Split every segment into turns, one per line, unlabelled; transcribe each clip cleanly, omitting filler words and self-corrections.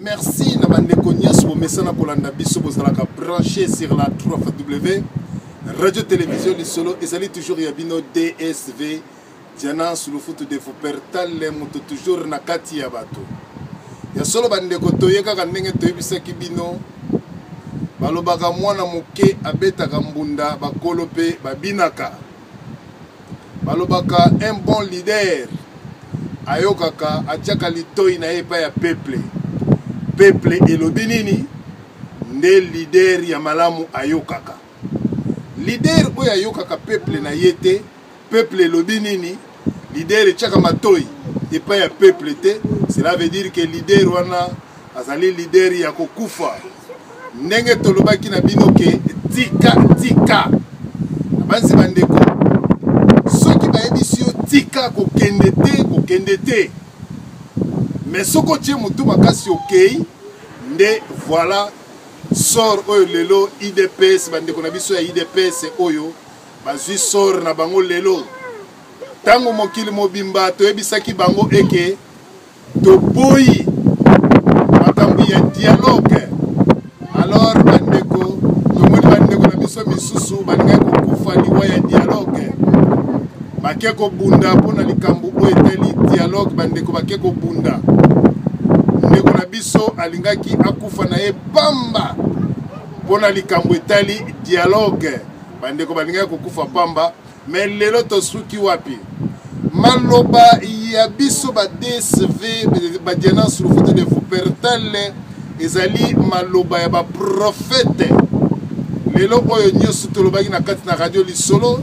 Merci na bandeko nyonso bomesana kolanda biso bozalaka branché sur la 3W radio télévision lisolo ezali toujours ya bino DSV Diana sur le foot de Fopertal moto toujours na kati ya bato ya solo bandeko toyeka ka ndenge toyebisaki bino balobaka mwana moke abetaka mbunda bakolo pe babinaka balobaka un bon leader ayokaka atiaka litoi na ye pa ya peuple peuple elobi nini nde leader ya malamu ayokaka leader oyo ayokaka peuple na ye te peuple elobi nini leader etiaka matoi epai ya peuple te cela veut dire que leader wana azali leader ya kokufa ndenge tolobaki na bino ke tika na banzi bandeko soki bayebisi yo tika kokende te mais soko tie mutu makasi okei nde voilà sort oyo lelo IDPS bandeko na biso ya IDPS oyo bazwi sort na bango lelo tango mokili mobimba toyebisaki bango eke toboyi makambo ya dialogue alors bandeko tomoni bandeko na biso misusu balingaki kokufa liwa ya dialogue bake kobunda mpona likambo oyo etali dialogue bandeko bake kobunda ndeko na biso alingaki akufa na ye pamba mpona likambo etali dialogue bandeko balingaki kokufa pamba mais lelo tosuki wapi maloba ya biso ba DSV ba Diana sur le foot de Fopertal ezali maloba ya ba prophète lelo oyo nyonso tolobaki na kati na radio lisolo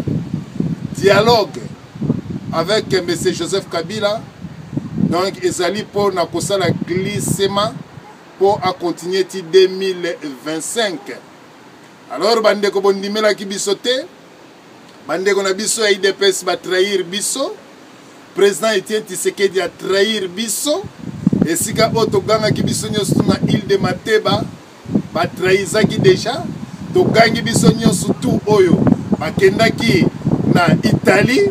dialogue avec M. Joseph Kabila donc ezali pour na kosala glissement pour à continuer ti 2025 alors bandeko bondimela ki biso te bandeko na biso ya IDPS ba trahir biso président Etienne Tshisekedi a trahir biso esika oto ganga ki biso nyonso na île de Mateba ba trahizaki déjà to gangi biso nyonso tout oyo bakendaki na Italie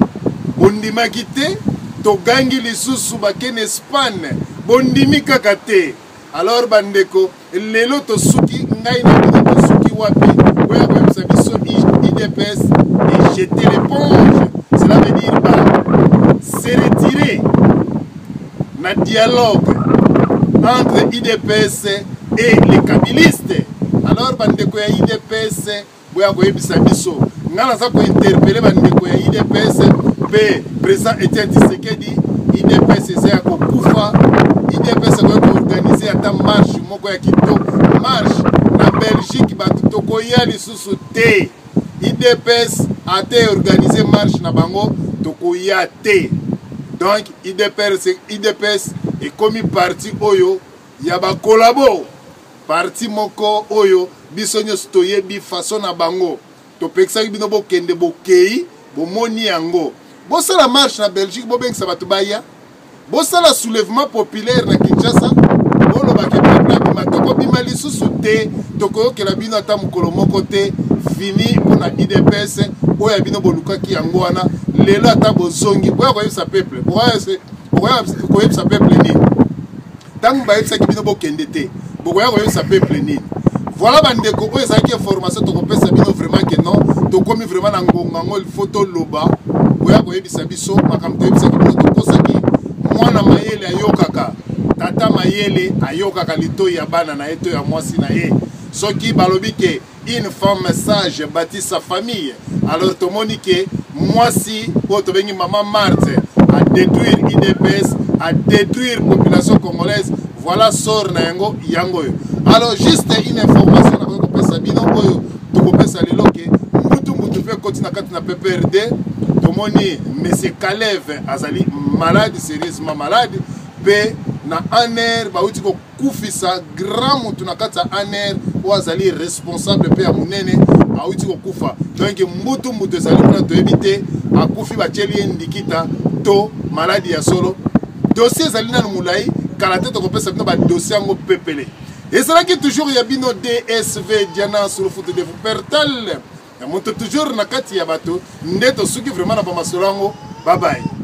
bondimaki te to gangi lisusu bakene Espagne bondimi kaka te alors bandeko lelo tosuki ngai na bino tosuki wapi oya koyebisa biso IDPS et jeter l'éponge cela veut dire se retirer na dialogue entre IDPS et les kabilistes alors bandeko ya IDPS boya koyebisa biso ngana za ko interpeller bandeko ya IDPS pe président Etienne Tshisekedi IDPS eza ya kokufa IDPS ko organiser ata marche moko ya kitoko marche na Belgique batu tokoya lisusu te IDPS a été organisé marche na bango tokoya te donc IDPS est comme parti oyo ya ba collabo parti moko oyo biso nyonso toyebi façon na bango topekisaki bino bokende bokei bomoni yango bosala marche na Belgique bobengisa bato baya bosala soulèvement populaire na Kinshasa bolobaki peuple matoko bima lisusu te tokoyokela bino ata mokolo moko te fini mpona IDPS oyo ya bino bolukaki yango wana lelo ata bozongi boya koyebisa peuple koyebisa peuple nini ntango bayebisaki bino bokende te bokoya koyebisa peuple nini voilà bandeko oyo ezalaki information tokopesa bino vraiment que non tokomi vraiment na ngongango il faut toloba boya koyebisa biso makambo toyebisaki bino tokosaki mwana mayele ayokaka tata mayele ayokaka litoi ya bana na ye to ya mwasi na ye soki balobi ke une femme sage bâtit sa famille alors tomoni ke mwasi oyo tobengi mama Marthe à détruire IDPS à détruire population congolaise voilà sort na yango yango alors juste une information na kopesa bino oyo tokopesa lelo ke mutu pe continue kati na PPRD tomoni monsieur Kalev azali malade sérieusement malade pe na aner bauti ko kufisa grand mutu na kati aner o azali responsable pe ya munene auti ko kufa donc mutu ezali na toyebite akufi bacheli ndikita to maladi ya solo dossier ezali na mulai kala te tokopesa bino ba dossier yango pepele ezalaki toujours ya bino DSV Diana sur le foot de Fopertal ya moto toujours na kati ya bato ndeto suki vraiment na ba masolango bye bye.